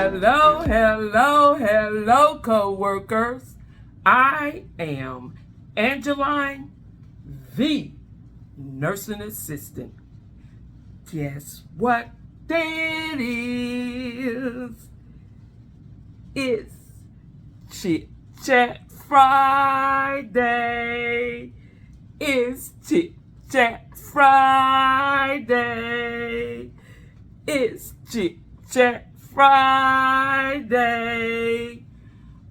Hello, hello, hello, co-workers. I am Angeline, the nursing assistant. Guess what day it is? It's Chit Chat Friday. It's Chit Chat Friday. It's Chit Chat Friday.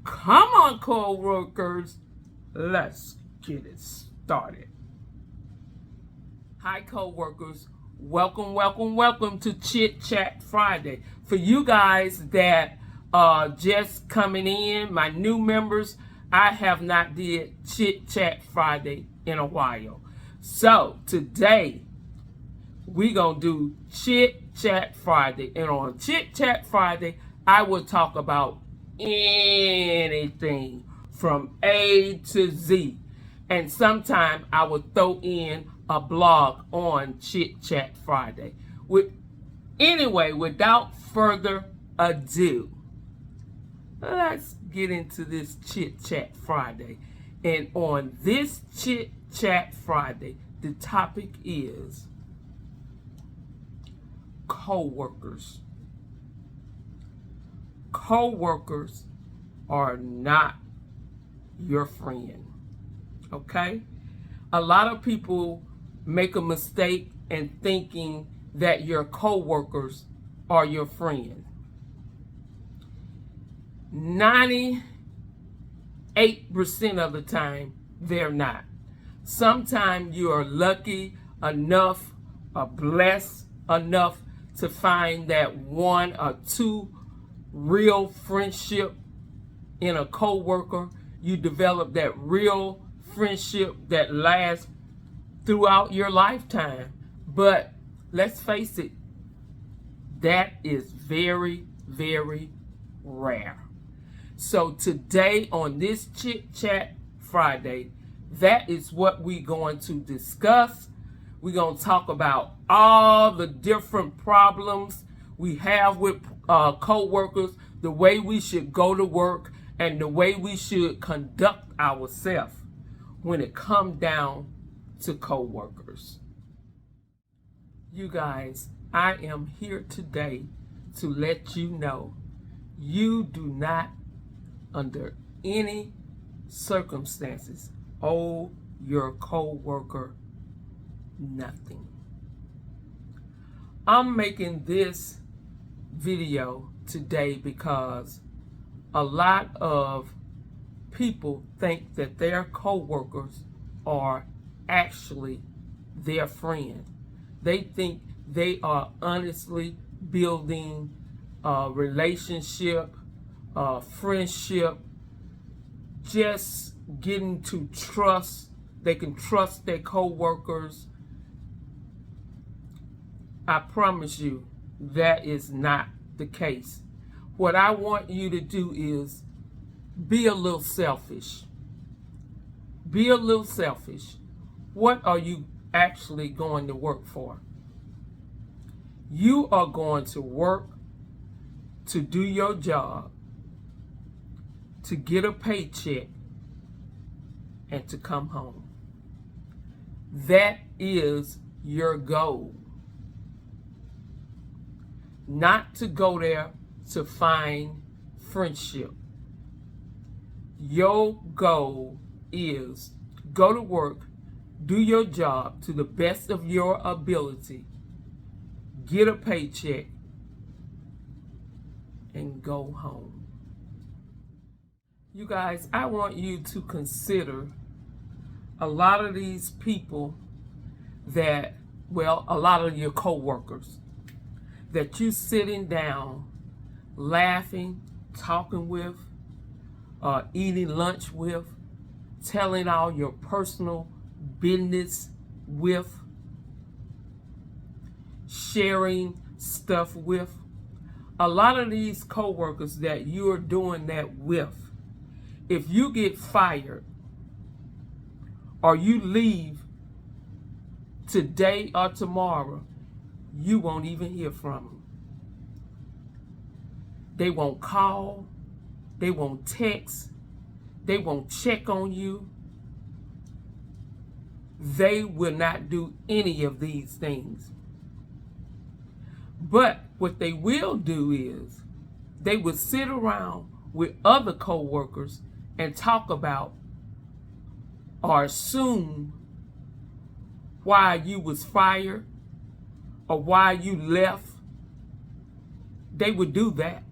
Come on, co-workers. Let's get it started. Hi, co-workers. Welcome, welcome, welcome to Chit Chat Friday. For you guys that are just coming in, my new members, I have not did Chit Chat Friday in a while. So today, we gonna do Chit Chat Friday. And on Chit Chat Friday, I will talk about anything from A to Z. And sometime I will throw in a blog on Chit Chat Friday. Anyway, without further ado, let's get into this Chit Chat Friday. And on this Chit Chat Friday, the topic is co-workers. Co-workers are not your friend, okay? A lot of people make a mistake in thinking that your co-workers are your friend. 98% of the time, they're not. Sometimes you are lucky enough or blessed enough to find that one or two real friendship in a co-worker. You develop that real friendship that lasts throughout your lifetime. But let's face it, that is very, very rare. So today on this Chit Chat Friday, that is what we're going to discuss. We're going to talk about all the different problems we have with co-workers, the way we should go to work, and the way we should conduct ourselves when it comes down to co-workers. You guys, I am here today to let you know you do not, under any circumstances, owe your co-worker nothing. I'm making this video today because a lot of people think that their co-workers are actually their friend. They think they are honestly building a relationship, a friendship, just getting to trust. They can trust their co-workers. I promise you that is not the case. What I want you to do is be a little selfish. Be a little selfish. What are you actually going to work for? You are going to work to do your job, to get a paycheck, and to come home. That is your goal. Not to go there to find friendship. Your goal is go to work, do your job to the best of your ability, get a paycheck, and go home. You guys, I want you to consider a lot of these people that, a lot of your co-workers that you sitting down, laughing, talking with, eating lunch with, telling all your personal business with, sharing stuff with. A lot of these co-workers that you are doing that with, if you get fired or you leave today or tomorrow, you won't even hear from them. They won't call. They won't text. They won't check on you. They will not do any of these things. But what they will do is they will sit around with other co-workers and talk about or assume why you was fired or why you left. They would do that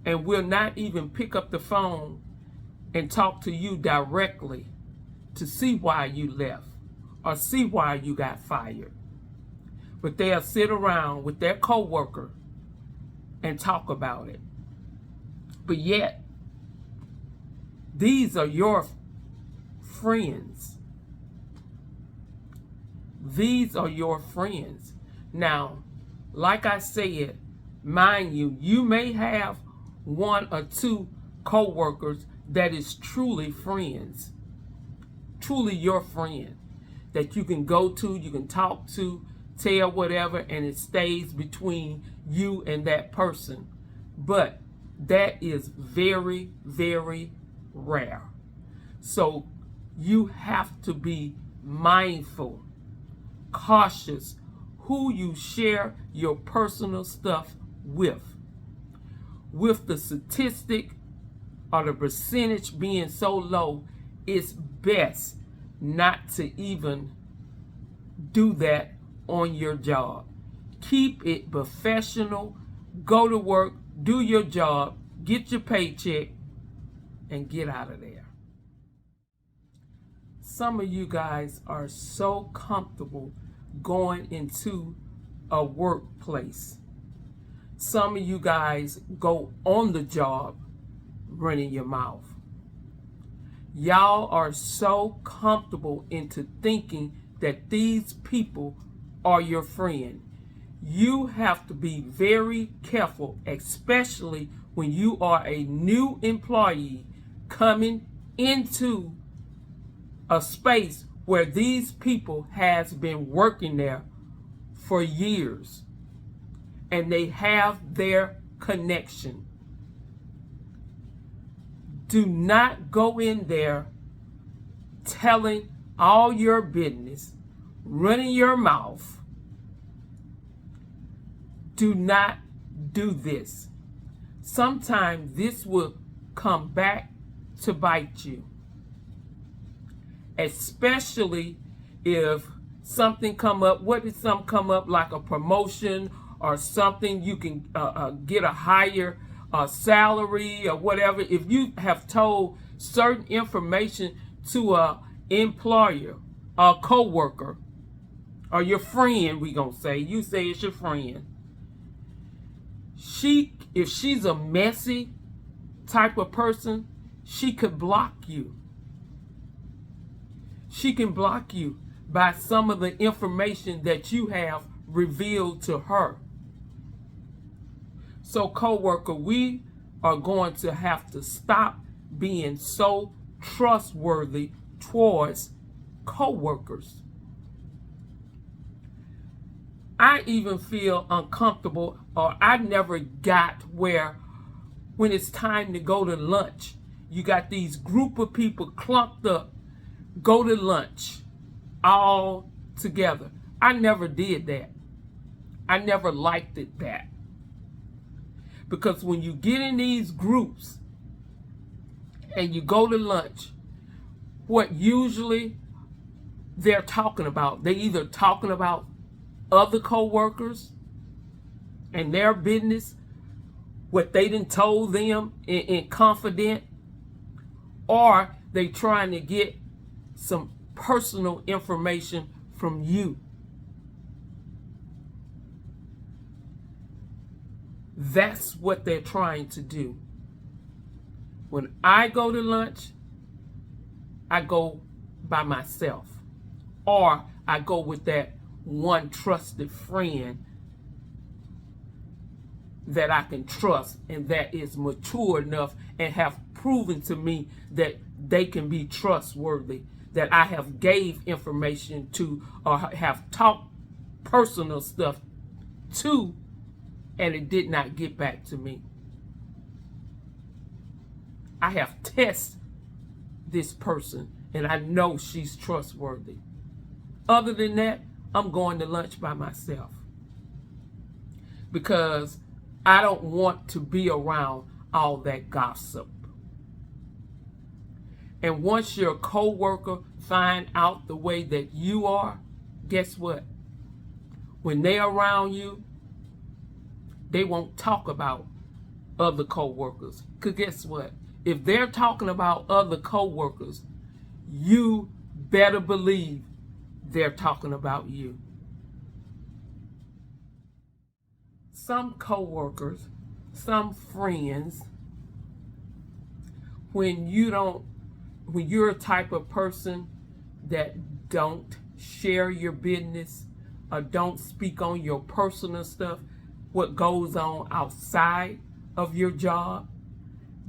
and will not even pick up the phone and talk to you directly to see why you left or see why you got fired. But they'll sit around with their coworker and talk about it. But yet, these are your friends. These are your friends. Now, like I said, mind you, you may have one or two co-workers that is truly friends, truly your friend, that you can go to, you can talk to, tell whatever, and it stays between you and that person. But that is very, very rare. So you have to be mindful, cautious who you share your personal stuff with. With the statistic or the percentage being so low, it's best not to even do that on your job. Keep it professional. Go to work, do your job, get your paycheck, and get out of there. Some of you guys are so comfortable going into a workplace. Some of you guys go on the job running your mouth. Y'all are so comfortable into thinking that these people are your friend. You have to be very careful, especially when you are a new employee coming into a space where these people has been working there for years and they have their connection. Do not go in there telling all your business, running your mouth. Do not do this. Sometimes this will come back to bite you. Especially if something come up. What did something come up, like a promotion or something? You can get a higher salary or whatever. If you have told certain information to a employer, a coworker, or your friend, we gonna say, you say it's your friend. If she's a messy type of person, she could block you. She can block you by some of the information that you have revealed to her. So, coworker, we are going to have to stop being so trustworthy towards coworkers. I even feel uncomfortable, or I never got where when it's time to go to lunch, you got these group of people clumped up, go to lunch all together. I never did that. I never liked it that. Because when you get in these groups and you go to lunch, what usually they're talking about, they either talking about other co-workers and their business, what they done told them in confident, or they trying to get some personal information from you. That's what they're trying to do. When I go to lunch, I go by myself, or I go with that one trusted friend that I can trust and that is mature enough and have proven to me that they can be trustworthy, that I have gave information to or have talked personal stuff to and it did not get back to me. I have tested this person and I know she's trustworthy. Other than that, I'm going to lunch by myself because I don't want to be around all that gossip. And once your coworker find out the way that you are, guess what? When they're around you, they won't talk about other coworkers. Because guess what? If they're talking about other coworkers, you better believe they're talking about you. Some coworkers, some friends, when you're a type of person that don't share your business or don't speak on your personal stuff, what goes on outside of your job,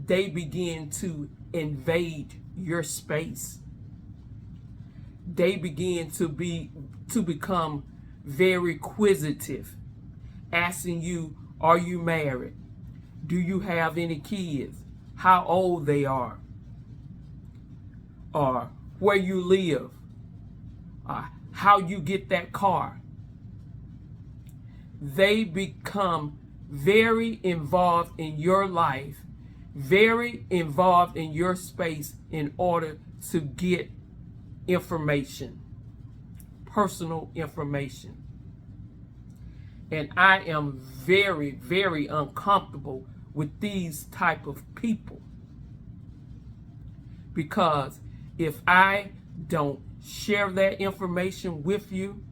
they begin to invade your space. They begin to become very inquisitive, asking you, are you married? Do you have any kids? How old they are? Or where you live? How you get that car? They become very involved in your life, very involved in your space in order to get information, personal information. And I am very, very uncomfortable with these type of people, because if I don't share that information with you,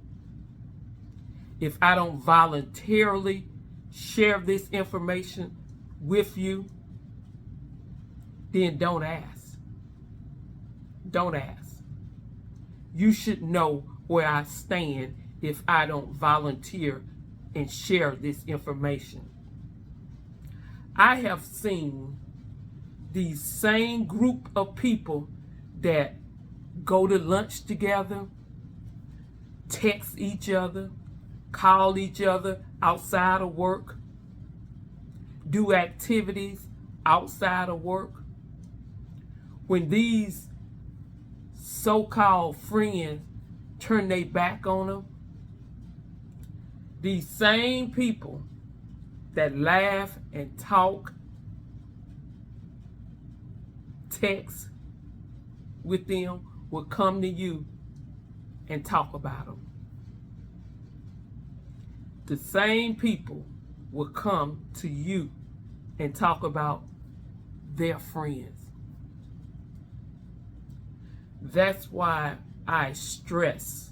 if I don't voluntarily share this information with you, then don't ask. Don't ask. You should know where I stand if I don't volunteer and share this information. I have seen these same group of people that go to lunch together, text each other, call each other outside of work, do activities outside of work. When these so-called friends turn their back on them, these same people that laugh and talk, text with them, will come to you and talk about them. The same people will come to you and talk about their friends. That's why I stress,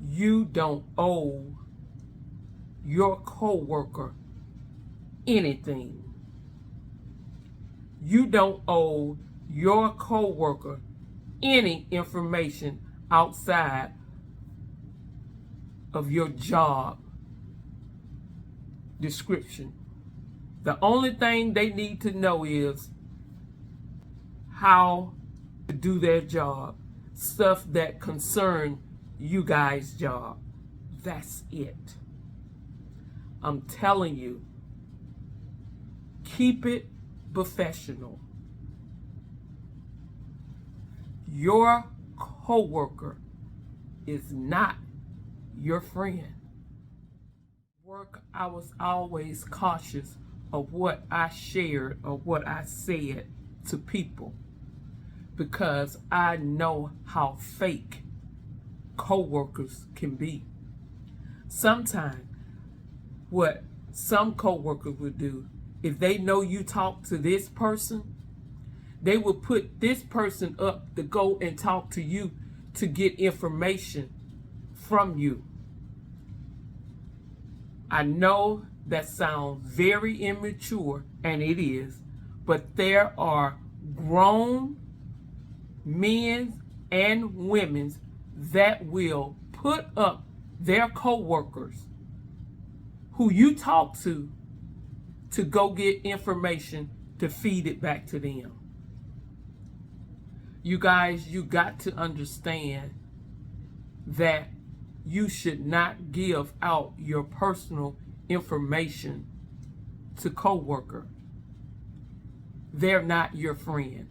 you don't owe your coworker anything. You don't owe your coworker any information outside of your job description. The only thing they need to know is how to do their job, stuff that concern you guys' job. That's it. I'm telling you, keep it professional. Your coworker is not your friend. Work, I was always cautious of what I shared or what I said to people, because I know how fake coworkers can be. Sometimes what some coworkers would do, if they know you talk to this person, they will put this person up to go and talk to you to get information from you. I know that sounds very immature, and it is, but there are grown men and women that will put up their coworkers who you talk to go get information to feed it back to them. You guys, you got to understand that you should not give out your personal information to coworker. They're not your friend.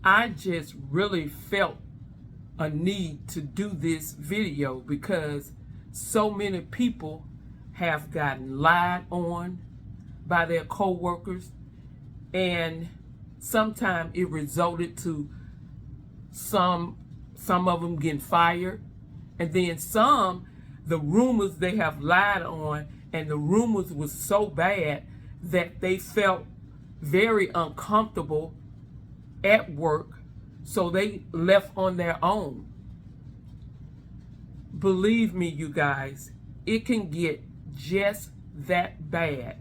I just really felt a need to do this video because so many people have gotten lied on by their coworkers, and sometimes it resulted to some of them getting fired, and then some, the rumors they have lied on, and the rumors was so bad that they felt very uncomfortable at work, so they left on their own. Believe me, you guys, it can get just that bad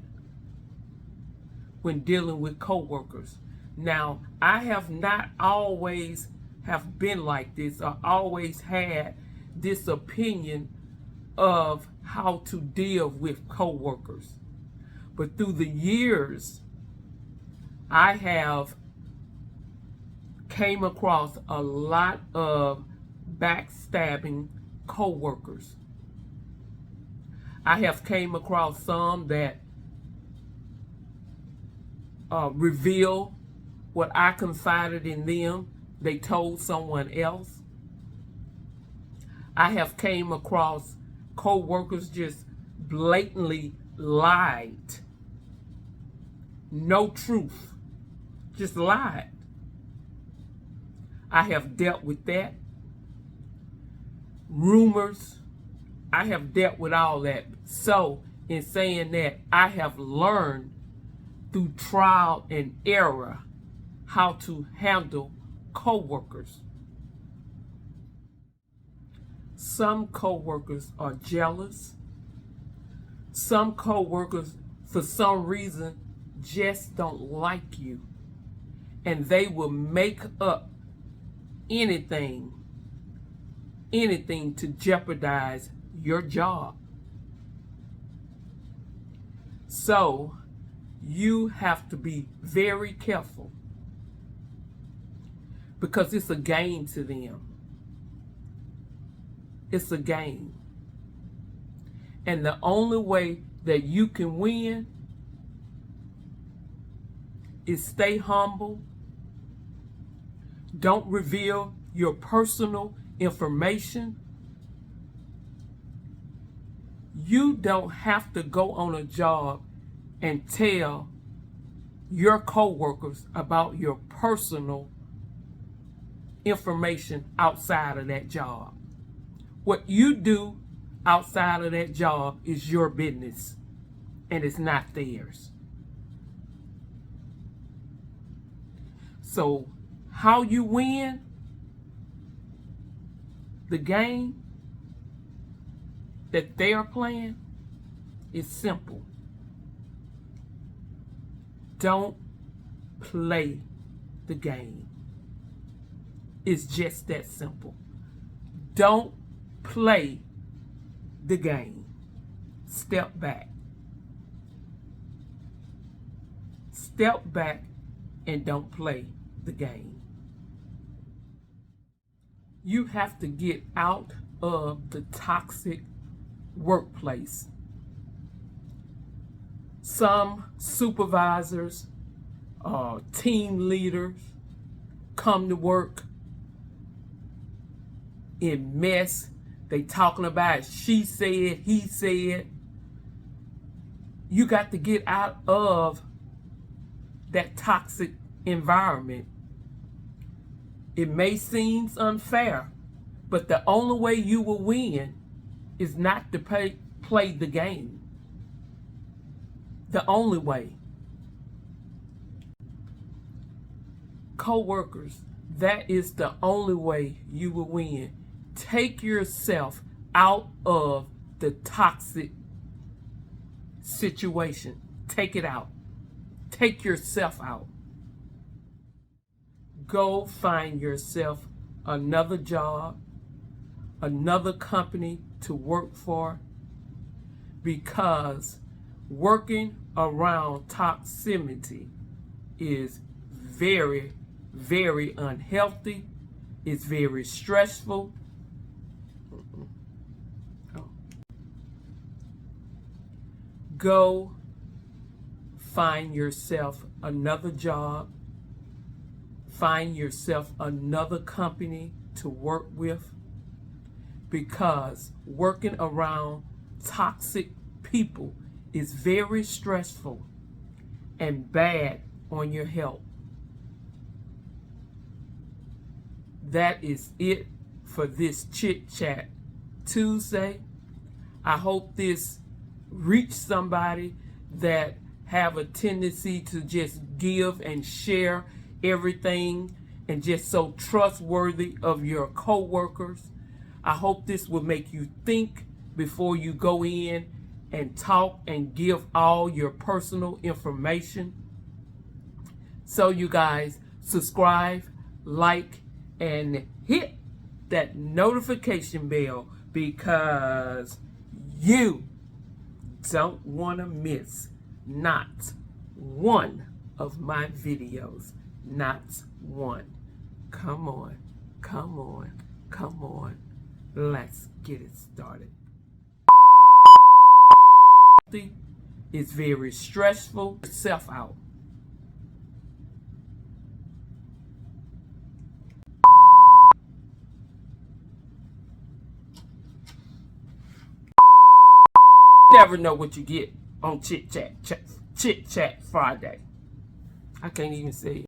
when dealing with coworkers. Now, I have not always have been like this or always had this opinion of how to deal with coworkers. But through the years, I have came across a lot of backstabbing coworkers. I have came across some that reveal what I confided in them, they told someone else. I have came across co-workers just blatantly lied. No truth, just lied. I have dealt with that. Rumors, I have dealt with all that. So in saying that, I have learned through trial and error how to handle co-workers. Some co-workers are jealous. Some co-workers, for some reason, just don't like you. And they will make up anything to jeopardize your job. So you have to be very careful because it's a game to them. It's a game. And the only way that you can win is stay humble. Don't reveal your personal information. You don't have to go on a job and tell your coworkers about your personal information outside of that job. What you do outside of that job is your business, and it's not theirs. So how you win the game that they are playing is simple. Don't play the game. It's just that simple. Don't play the game. Step back. Step back and don't play the game. You have to get out of the toxic workplace. Some supervisors, team leaders come to work in mess. They talking about she said, he said. You got to get out of that toxic environment. It may seem unfair, but the only way you will win is not to play the game. The only way. Co-workers, that is the only way you will win. Take yourself out of the toxic situation. Take it out. Take yourself out. Go find yourself another job, another company to work for, because working around toxicity is very, very unhealthy. It's very stressful. Go find yourself another job. Find yourself another company to work with, because working around toxic people is very stressful and bad on your health. That is it for this Chit Chat Tuesday. I hope this reached somebody that have a tendency to just give and share everything and just so trustworthy of your co-workers. I hope this will make you think before you go in and talk and give all your personal information. So you guys, subscribe, like, and hit that notification bell, because you don't want to miss not one of my videos. Not one. Come on, come on, come on. Let's get it started. It's very stressful. Self out. Never know what you get on Chit Chat Friday. I can't even say it.